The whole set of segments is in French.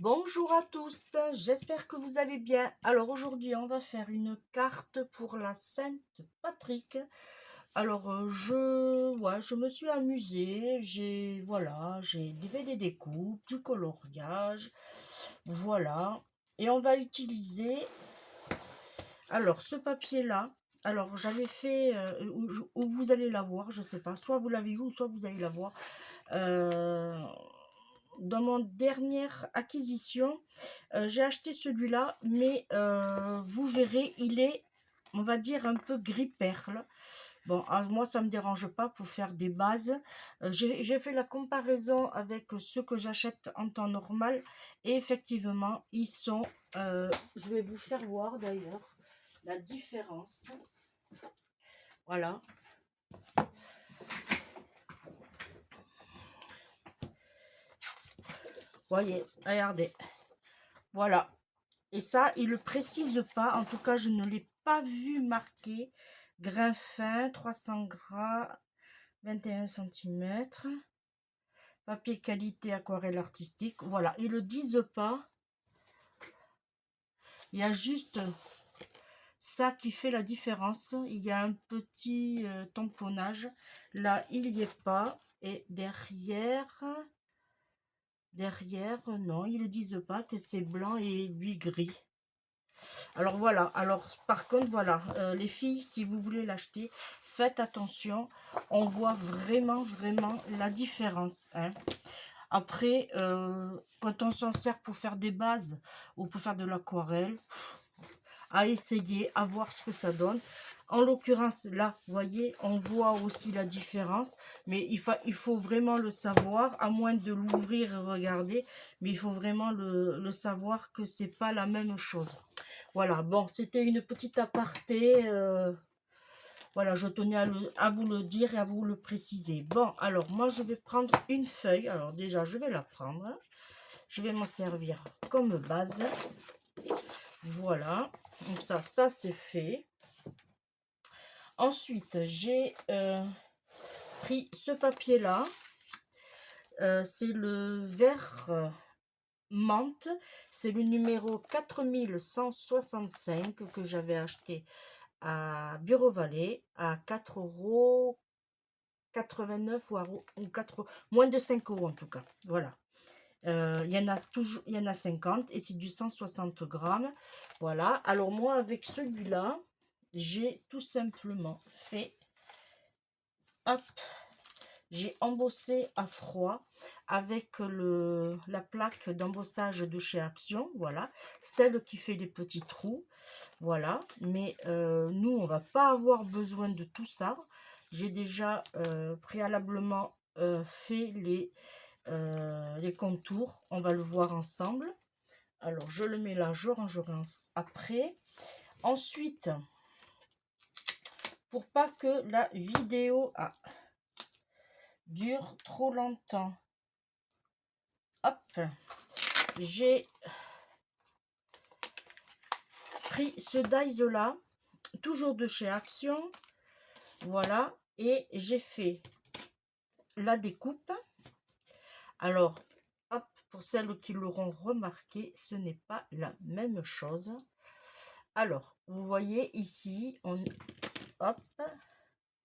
Bonjour à tous, j'espère que vous allez bien. Alors aujourd'hui, on va faire une carte pour la Sainte-Patrick. Alors je me suis amusée, j'ai fait des découpes, du coloriage, voilà. Et on va utiliser alors ce papier-là. Alors j'avais fait, où vous allez la voir, je sais pas, soit vous l'avez vu ou soit vous allez la voir. Euh, dans mon dernière acquisition, j'ai acheté celui-là, mais vous verrez, il est, on va dire, un peu gris perle. Bon, moi, ça me dérange pas pour faire des bases. J'ai fait la comparaison avec ceux que j'achète en temps normal. Et effectivement, ils sont... je vais vous faire voir d'ailleurs la différence. Voilà. Voyez, regardez. Voilà. Et ça, il ne le précise pas. En tout cas, je ne l'ai pas vu marqué. Grain fin, 300 gras, 21 centimètres. Papier qualité aquarelle artistique. Voilà, ils ne le disent pas. Il y a juste ça qui fait la différence. Il y a un petit tamponnage. Là, il n'y est pas. Et derrière, non, ils ne disent pas que c'est blanc et lui gris. Alors voilà, alors par contre voilà, les filles, si vous voulez l'acheter, faites attention, on voit vraiment la différence, hein. Après, quand on s'en sert pour faire des bases ou pour faire de l'aquarelle, à essayer, à voir ce que ça donne. En l'occurrence, là, vous voyez, on voit aussi la différence, mais il faut vraiment le savoir, à moins de l'ouvrir et regarder, mais il faut vraiment le savoir que c'est pas la même chose. Voilà, bon, c'était une petite aparté. Voilà, je tenais à vous le dire et à vous le préciser. Bon, alors, moi, je vais prendre une feuille. Alors, déjà, je vais la prendre. Je vais m'en servir comme base. Voilà. Donc, ça c'est fait. Ensuite, j'ai pris ce papier-là. C'est le vert menthe. C'est le numéro 4165 que j'avais acheté à Bureau Vallée à 4,89 € ou 4, moins de 5 € en tout cas. Voilà. Il y en a toujours, il y en a 50 et c'est du 160 grammes. Voilà. Alors moi avec celui-là, j'ai tout simplement fait, hop, j'ai embossé à froid avec la plaque d'embossage de chez Action, voilà, celle qui fait les petits trous, voilà. Mais nous, on va pas avoir besoin de tout ça. J'ai déjà préalablement fait les contours, on va le voir ensemble. Alors, je le mets là, je rangerai après. Ensuite, pour pas que la vidéo dure trop longtemps, hop, j'ai pris ce dies là, toujours de chez Action, voilà, et j'ai fait la découpe. Alors, hop, pour celles qui l'auront remarqué, ce n'est pas la même chose. Alors, vous voyez ici, hop,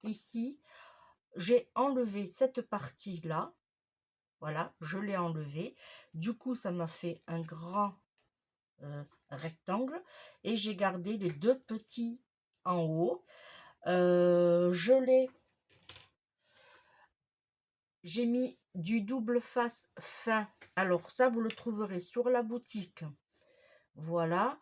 ici, j'ai enlevé cette partie-là. Voilà, je l'ai enlevé. Du coup, ça m'a fait un grand rectangle. Et j'ai gardé les deux petits en haut. J'ai mis du double face fin. Alors, ça, vous le trouverez sur la boutique. Voilà.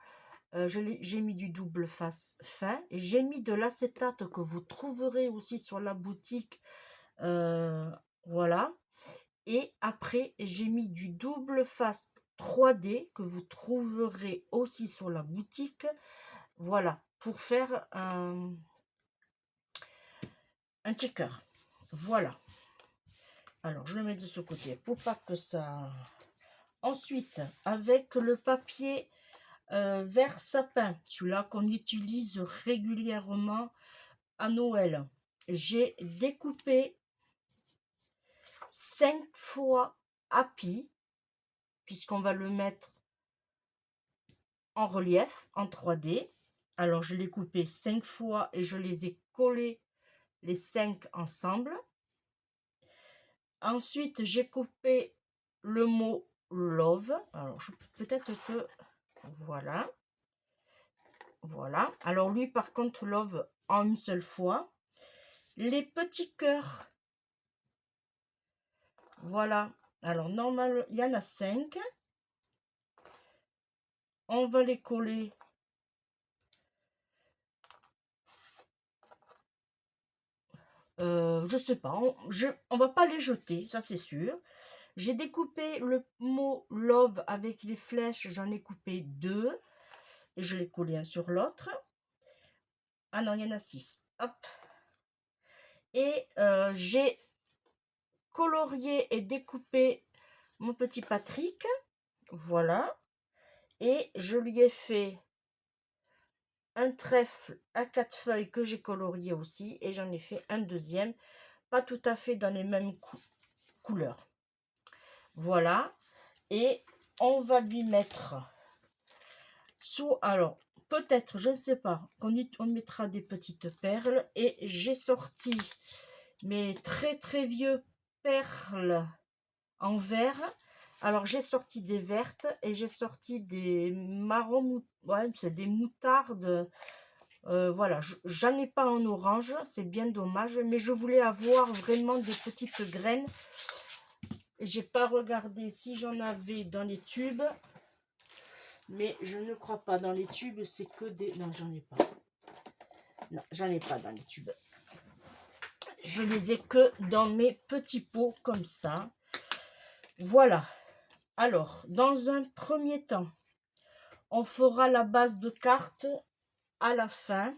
J'ai mis du double face fin. J'ai mis de l'acétate que vous trouverez aussi sur la boutique. Voilà. Et après, j'ai mis du double face 3D que vous trouverez aussi sur la boutique. Voilà, pour faire un checker. Voilà. Alors, je le mets de ce côté pour pas que ça... Ensuite, avec le papier vert sapin, celui-là qu'on utilise régulièrement à Noël, j'ai découpé 5 fois Happy. puisqu'on va le mettre en relief, en 3D. Alors, je l'ai coupé 5 fois et je les ai collés les 5 ensemble. Ensuite, j'ai coupé le mot love. Alors, peut-être que... Voilà. Voilà. Alors, lui, par contre, love en une seule fois. Les petits cœurs. Voilà. Alors, normal, il y en a 5. On va les coller. Je sais pas. On va pas les jeter, ça c'est sûr. J'ai découpé le mot love avec les flèches. J'en ai coupé 2. Et je l'ai collé un sur l'autre. Ah non, il y en a 6. Hop. Et j'ai colorié et découpé mon petit Patrick. Voilà. Et je lui ai fait un trèfle à 4 feuilles que j'ai colorié aussi. Et j'en ai fait un deuxième. Pas tout à fait dans les mêmes couleurs. Voilà. Et on va lui mettre sous... Alors, peut-être, je ne sais pas, on mettra des petites perles. Et j'ai sorti mes très très vieux perles en vert. Alors, j'ai sorti des vertes et j'ai sorti des marrons, ouais, c'est des moutardes. Voilà, j'en ai pas en orange, c'est bien dommage, mais je voulais avoir vraiment des petites graines. Et j'ai pas regardé si j'en avais dans les tubes, mais je ne crois pas. Dans les tubes, c'est que des... Non, j'en ai pas. Non, j'en ai pas dans les tubes. Je les ai que dans mes petits pots comme ça. Voilà. Alors, dans un premier temps, on fera la base de cartes à la fin.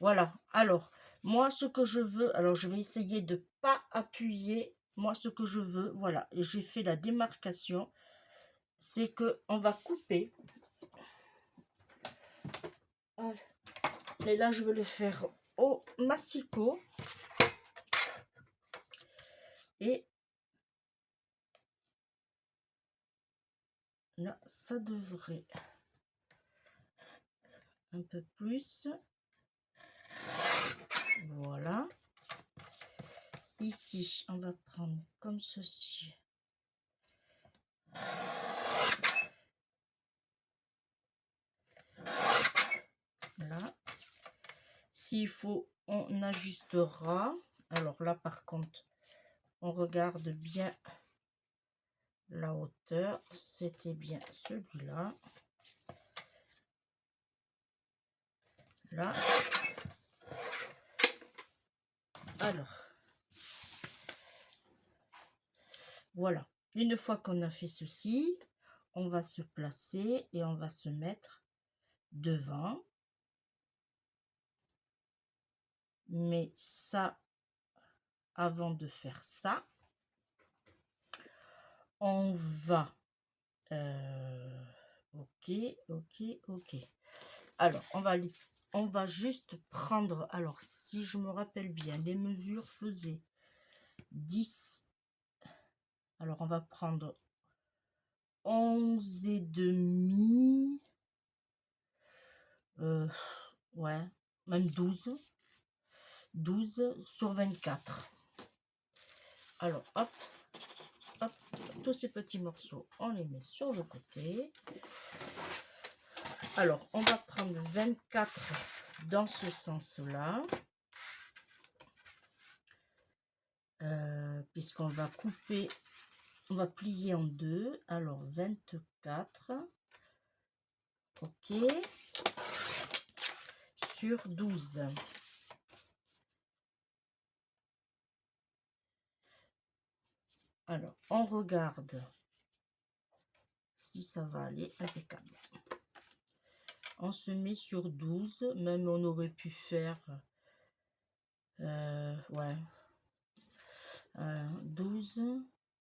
Voilà. Alors, moi, ce que je veux... Alors, je vais essayer de ne pas appuyer. Moi, ce que je veux, voilà. Et j'ai fait la démarcation. C'est que on va couper. Et là, je vais le faire au massicot. Et là, ça devrait un peu plus. Voilà. Ici, on va prendre comme ceci. Là. S'il faut, on ajustera. Alors là, par contre, on regarde bien la hauteur. C'était bien celui-là. Là. Alors. Voilà. Une fois qu'on a fait ceci, on va se placer et on va se mettre devant. Mais ça, avant de faire ça, on va... ok. Alors, on va juste prendre... Alors, si je me rappelle bien, les mesures faisaient 10. Alors, on va prendre 11 et demi. Ouais, même 12. 12 sur 24. Alors, hop, hop, tous ces petits morceaux, on les met sur le côté. Alors, on va prendre 24 dans ce sens-là. Puisqu'on va couper, on va plier en deux. Alors, 24. Ok. Sur 12. Alors, on regarde si ça va aller. Impeccable. On se met sur 12. Même on aurait pu faire... ouais. 12.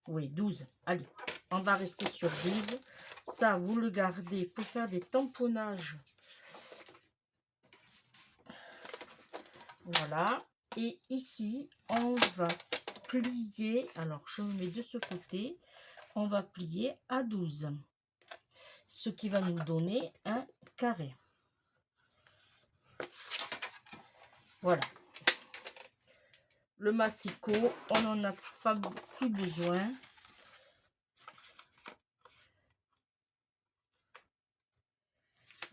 Oui, 12. Allez, on va rester sur 12. Ça, vous le gardez pour faire des tamponnages. Voilà. Et ici, on va plier. Alors, je me mets de ce côté. on va plier à 12, ce qui va nous donner un carré. Voilà. Le massicot, on n'en a pas plus besoin.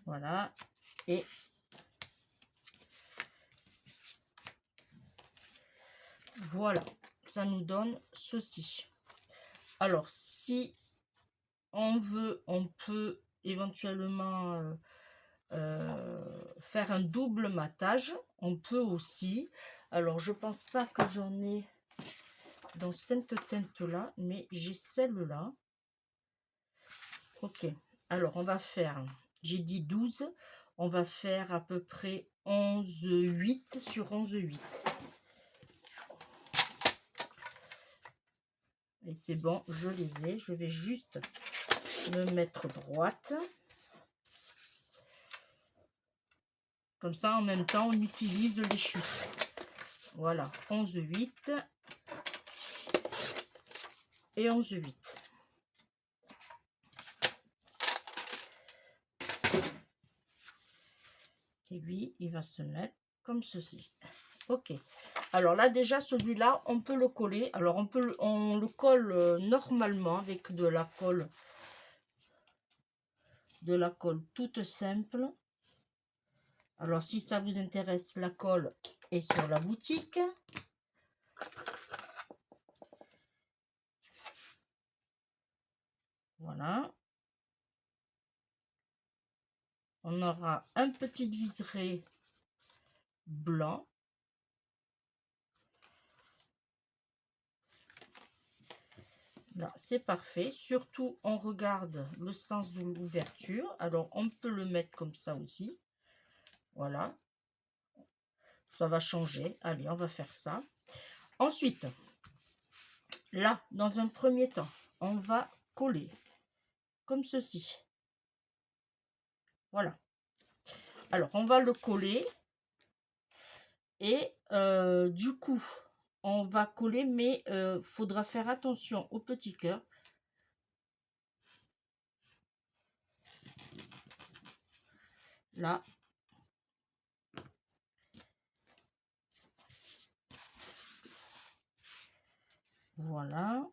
Voilà. Et voilà, ça nous donne ceci. Alors, si on veut, on peut éventuellement faire un double matage. On peut aussi. Alors, je pense pas que j'en ai dans cette teinte-là, mais j'ai celle-là. Ok. Alors, on va faire, j'ai dit 12. On va faire à peu près 11,8 sur 11,8. Et c'est bon, je les ai. Je vais juste me mettre droite. Comme ça, en même temps, on utilise les chutes. Voilà, 11,8 et 11,8. Et lui, il va se mettre comme ceci. Ok. Alors là, déjà, celui-là, on peut le coller. Alors, on le colle normalement avec de la colle toute simple. Alors, si ça vous intéresse, la colle est sur la boutique. Voilà. On aura un petit liseré blanc. Là, c'est parfait. Surtout, on regarde le sens de l'ouverture. Alors, on peut le mettre comme ça aussi. Voilà. Ça va changer. Allez, on va faire ça. Ensuite, là, dans un premier temps, on va coller comme ceci. Voilà. Alors, on va le coller. Et du coup, on va coller, mais faudra faire attention au petit cœur. Là. Voilà.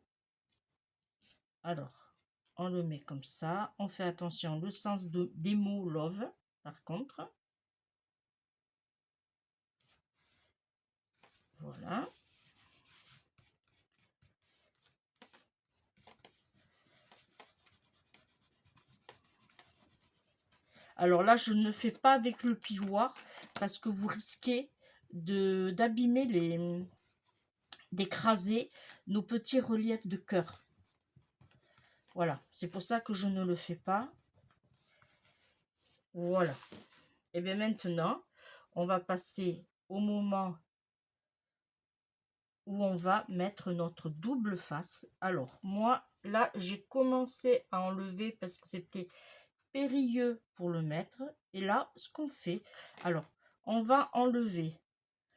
Alors, on le met comme ça. On fait attention, le sens des mots love, par contre. Voilà. Alors là, je ne fais pas avec le pivoire parce que vous risquez d'abîmer d'écraser nos petits reliefs de cœur. Voilà, c'est pour ça que je ne le fais pas. Voilà. Et bien maintenant, on va passer au moment où on va mettre notre double face. Alors, moi, là, j'ai commencé à enlever parce que c'était périlleux pour le mettre. Et là, ce qu'on fait, alors, on va enlever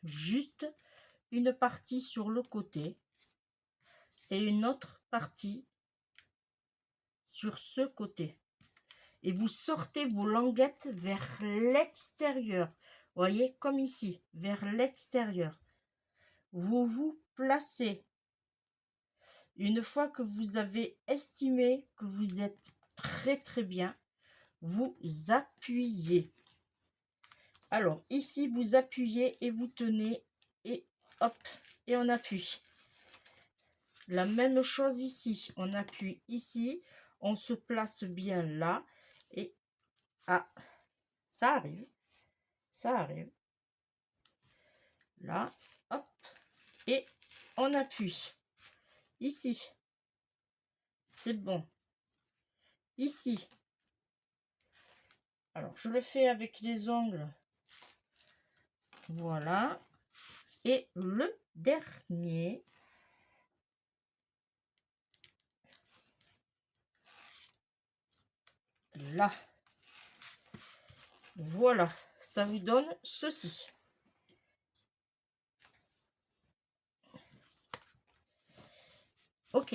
juste une partie sur le côté et une autre partie sur ce côté. Et vous sortez vos languettes vers l'extérieur. Voyez, comme ici, vers l'extérieur. Vous vous placez. Une fois que vous avez estimé que vous êtes très bien, vous appuyez. Alors, ici, vous appuyez et vous tenez et hop, et on appuie. La même chose ici, on appuie ici, on se place bien là et ah, ça arrive, ça arrive. Là, hop, et on appuie. Ici, c'est bon. Ici, alors je le fais avec les ongles. Voilà. Et le dernier, là. Voilà, ça vous donne ceci. Ok.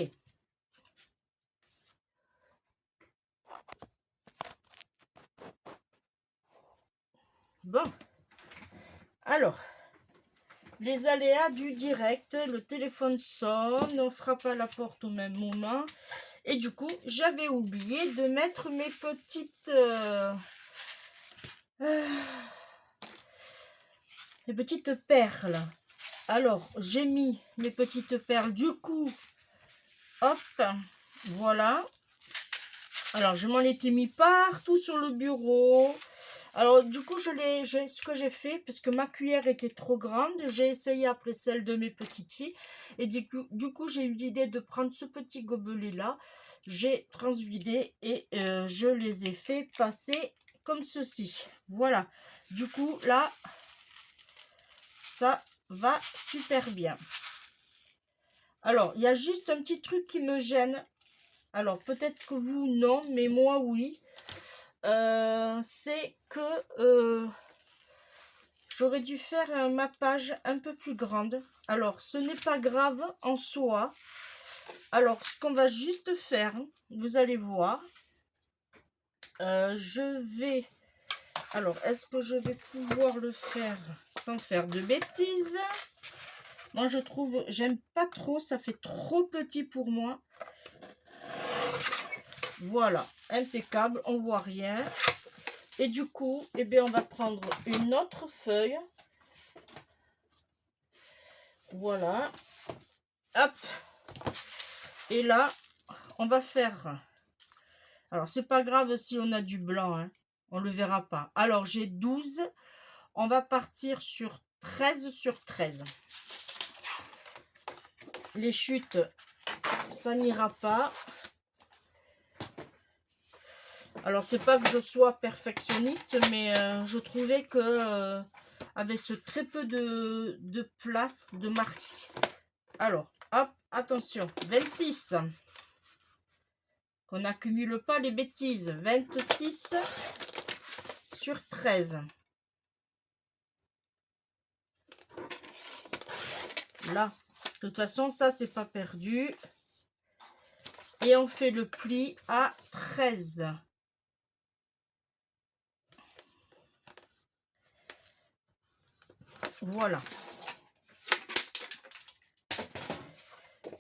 Bon, alors, les aléas du direct, le téléphone sonne, on frappe à la porte au même moment. Et du coup, j'avais oublié de mettre mes petites... mes petites perles. Alors, j'ai mis mes petites perles. Du coup, hop, voilà. Alors, je m'en étais mis partout sur le bureau. Alors, du coup, ce que j'ai fait, parce que ma cuillère était trop grande, j'ai essayé après celle de mes petites filles. Et du coup j'ai eu l'idée de prendre ce petit gobelet-là. J'ai transvidé et je les ai fait passer comme ceci. Voilà. Du coup, là, ça va super bien. Alors, il y a juste un petit truc qui me gêne. Alors, peut-être que vous, non, mais moi, oui. C'est que j'aurais dû faire un mappage un peu plus grande. Alors, ce n'est pas grave en soi. Alors, ce qu'on va juste faire, vous allez voir. Je vais... Alors, est-ce que je vais pouvoir le faire sans faire de bêtises? Moi, je trouve... J'aime pas trop, ça fait trop petit pour moi. Voilà, impeccable, on voit rien. Et du coup, eh bien, on va prendre une autre feuille. Voilà. Hop. Et là, on va faire... Alors, c'est pas grave si on a du blanc, hein. On le verra pas. Alors, j'ai 12. On va partir sur 13 sur 13. Les chutes, ça n'ira pas. Alors, c'est pas que je sois perfectionniste, mais je trouvais que avec ce très peu de place de marque. Alors, hop, attention, 26. Qu'on n'accumule pas les bêtises. 26 sur 13. Là, de toute façon, ça, c'est pas perdu. Et on fait le pli à 13. Voilà.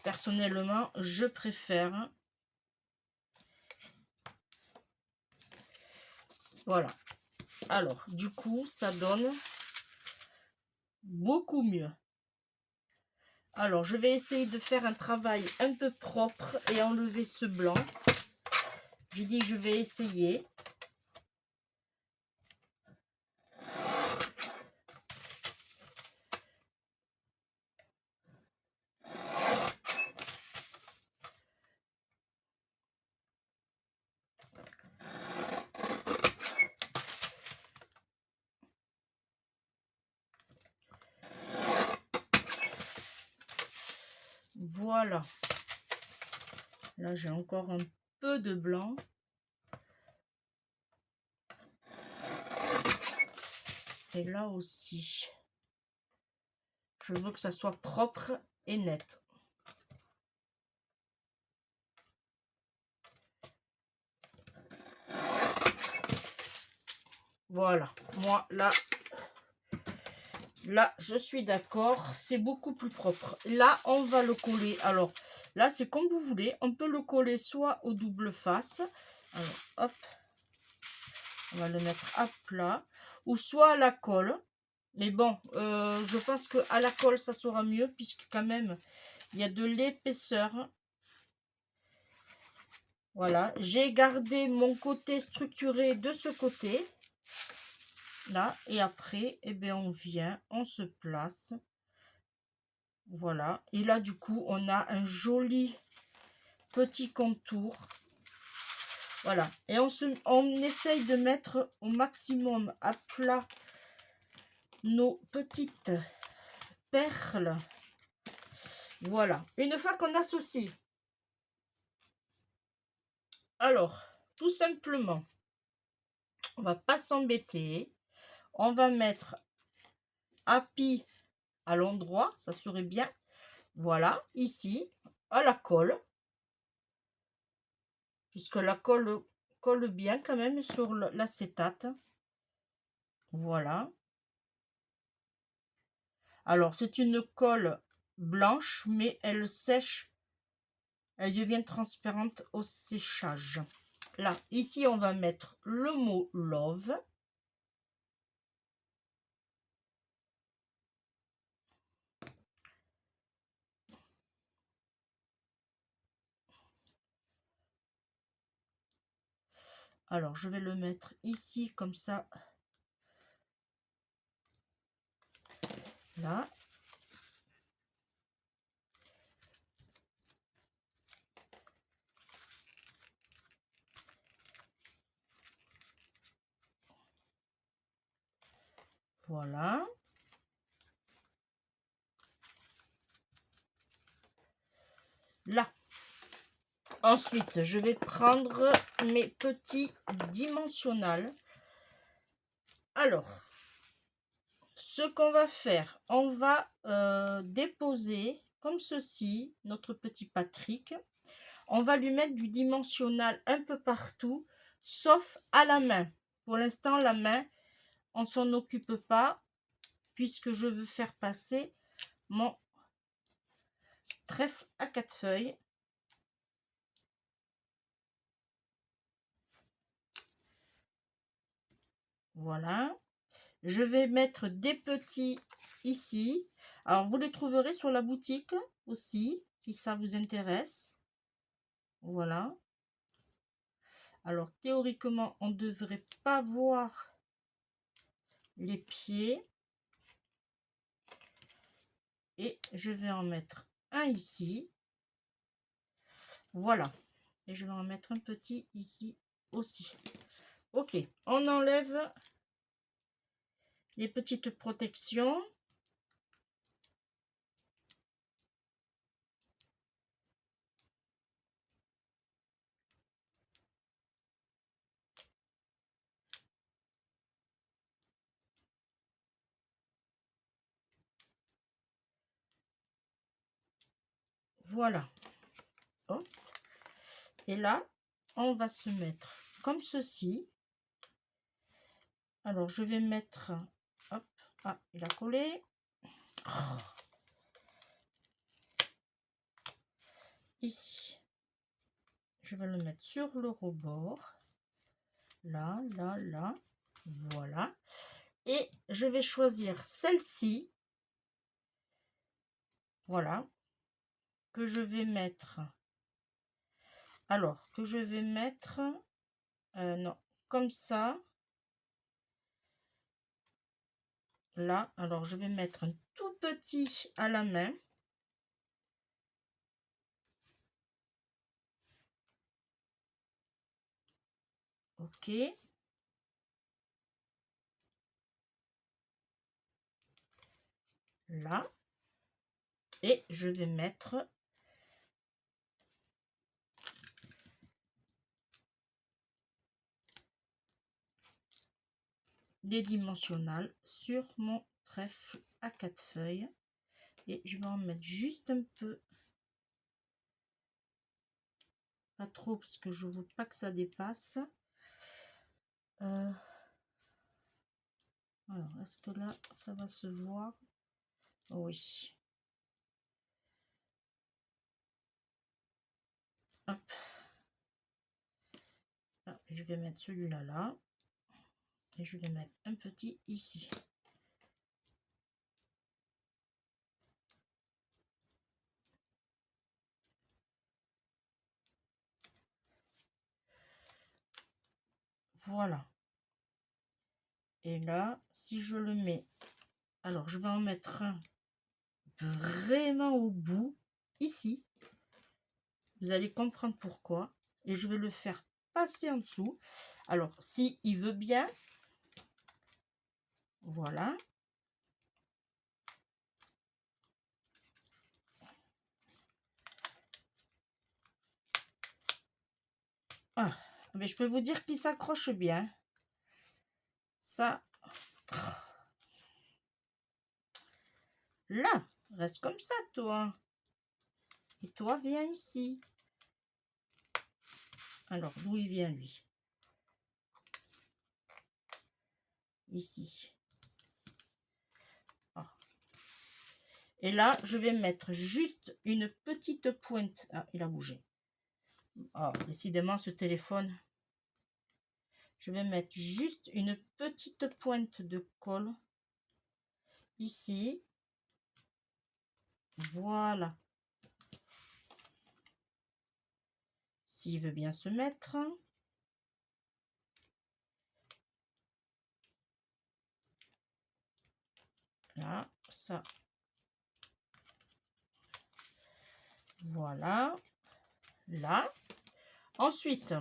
Personnellement, je préfère. Voilà. Alors, du coup, ça donne beaucoup mieux. Alors, je vais essayer de faire un travail un peu propre et enlever ce blanc. J'ai dit je vais essayer. Voilà. Là, j'ai encore un peu de blanc. Et là aussi. Je veux que ça soit propre et net. Voilà. Moi, là, je suis d'accord. C'est beaucoup plus propre. Là, on va le coller. Alors, là, c'est comme vous voulez. On peut le coller soit au double face. Alors, hop. On va le mettre à plat. Ou soit à la colle. Mais bon, je pense qu'à la colle, ça sera mieux. Puisque quand même, il y a de l'épaisseur. Voilà. J'ai gardé mon côté structuré de ce côté. Là. Et après, eh bien, on vient, on se place. Voilà. Et là, du coup, on a un joli petit contour. Voilà. Et on essaye de mettre au maximum à plat nos petites perles. Voilà. Une fois qu'on a ceci, alors, tout simplement, on va pas s'embêter. On va mettre appuie à l'endroit, ça serait bien. Voilà, ici, à la colle. Puisque la colle colle bien quand même sur l'acétate. Voilà. Alors, c'est une colle blanche, mais elle sèche. Elle devient transparente au séchage. Là, ici, on va mettre le mot love. Alors, je vais le mettre ici, comme ça. Là. Voilà. Là. Ensuite, je vais prendre mes petits dimensionnels. Alors, ce qu'on va faire, on va déposer comme ceci notre petit Patrick. On va lui mettre du dimensionnel un peu partout, sauf à la main. Pour l'instant, la main, on ne s'en occupe pas, puisque je veux faire passer mon trèfle à 4 feuilles. Voilà. Je vais mettre des petits ici. Alors, vous les trouverez sur la boutique aussi, si ça vous intéresse. Voilà. Alors, théoriquement, on ne devrait pas voir les pieds. Et je vais en mettre un ici. Voilà. Et je vais en mettre un petit ici aussi. Ok, on enlève les petites protections. Voilà. Hop. Et là, on va se mettre comme ceci. Alors, je vais mettre... Hop. Ah, il a collé. Ici. Je vais le mettre sur le rebord. Là, là, là. Voilà. Et je vais choisir celle-ci. Voilà. Que je vais mettre... Alors, que je vais mettre... non, comme ça. Là, alors je vais mettre un tout petit à la main. Ok. Là. Et je vais mettre des dimensionnels sur mon trèfle à 4 feuilles. Et je vais en mettre juste un peu. Pas trop parce que je veux pas que ça dépasse. Alors, est-ce que là, ça va se voir? Oui. Hop. Là, je vais mettre celui-là là. Et je vais mettre un petit ici. Voilà. Et là, si je le mets... Alors, je vais en mettre un vraiment au bout, ici. Vous allez comprendre pourquoi. Et je vais le faire passer en dessous. Alors, si il veut bien, voilà. Ah, mais je peux vous dire qu'il s'accroche bien. Ça, là, reste comme ça, toi. Et toi, viens ici. Alors, d'où il vient, lui? ici. Ah. Et là, je vais mettre juste une petite pointe. Ah, il a bougé. Ah, décidément, ce téléphone. Je vais mettre juste une petite pointe de colle ici. Voilà. S'il veut bien se mettre. Là, ça. Voilà. Là. Ensuite,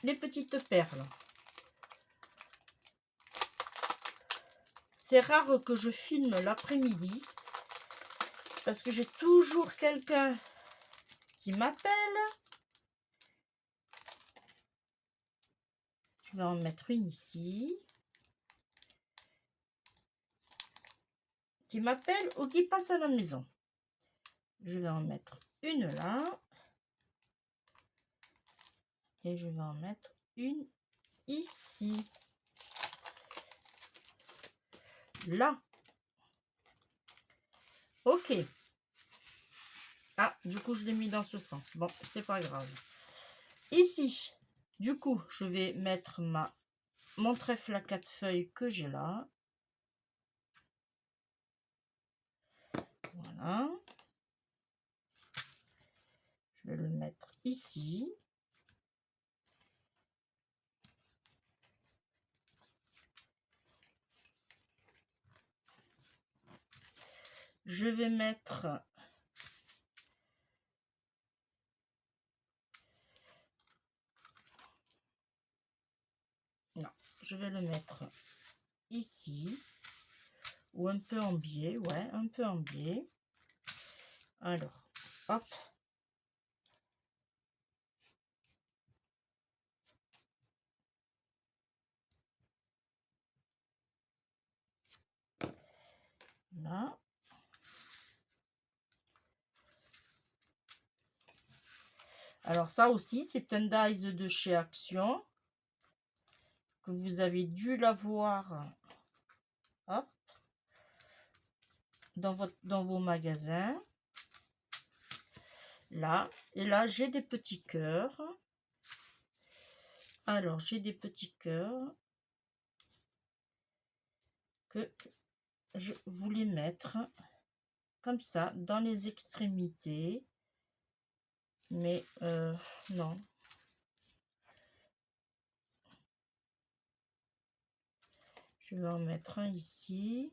les petites perles. C'est rare que je filme l'après-midi parce que j'ai toujours quelqu'un qui m'appelle. Je vais en mettre une ici. Qui m'appelle ou qui passe à la maison. Je vais en mettre une là. Et je vais en mettre une ici. Là. Ok. Ah, du coup, je l'ai mis dans ce sens. Bon, c'est pas grave. Ici, du coup, je vais mettre mon trèfle à 4 feuilles que j'ai là. Voilà. Je vais le mettre ici. Je vais mettre non, je vais le mettre ici ou un peu en biais, ouais, un peu en biais. Alors, hop. Là. Alors ça aussi, c'est un dies de chez Action que vous avez dû l'avoir hop, dans vos magasins. Là, et là, j'ai des petits cœurs. Alors, j'ai des petits cœurs que je voulais mettre comme ça dans les extrémités. Mais non. Je vais en mettre un ici.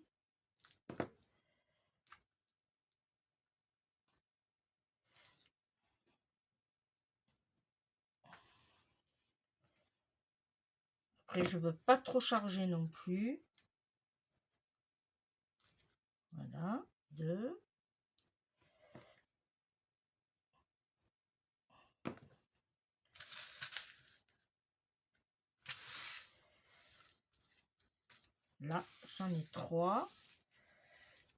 Après, je veux pas trop charger non plus. Voilà, 2. Là, j'en ai 3.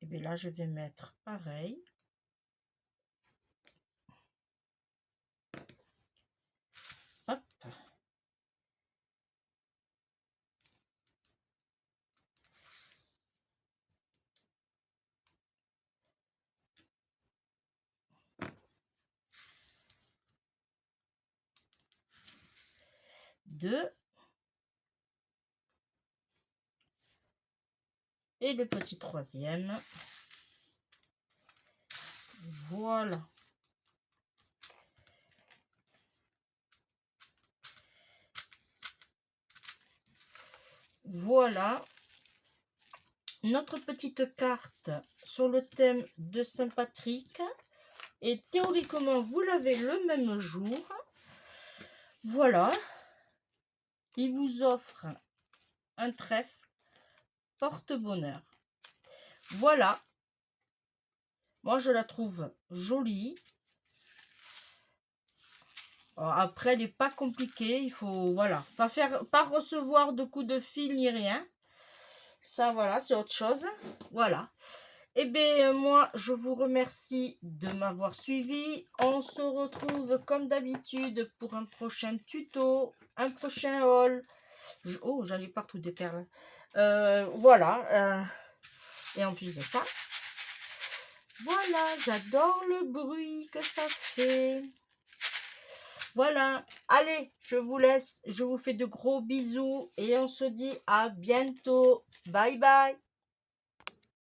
Et bien là, je vais mettre pareil. Hop. Deux. Et le petit troisième. Voilà. Voilà notre petite carte sur le thème de Saint-Patrick. Et théoriquement, vous l'avez le même jour. Voilà. Il vous offre un trèfle porte-bonheur. Voilà. Moi, je la trouve jolie. Alors, après, elle n'est pas compliquée. Il faut, voilà, pas recevoir de coups de fil ni rien. Ça, voilà, c'est autre chose. Voilà. Eh bien, moi, je vous remercie de m'avoir suivi. On se retrouve comme d'habitude pour un prochain tuto, un prochain haul. Oh, j'en ai partout des perles. Voilà. Et en plus de ça, voilà, j'adore le bruit que ça fait. Voilà, allez, je vous laisse. Je vous fais de gros bisous et on se dit à bientôt. Bye bye.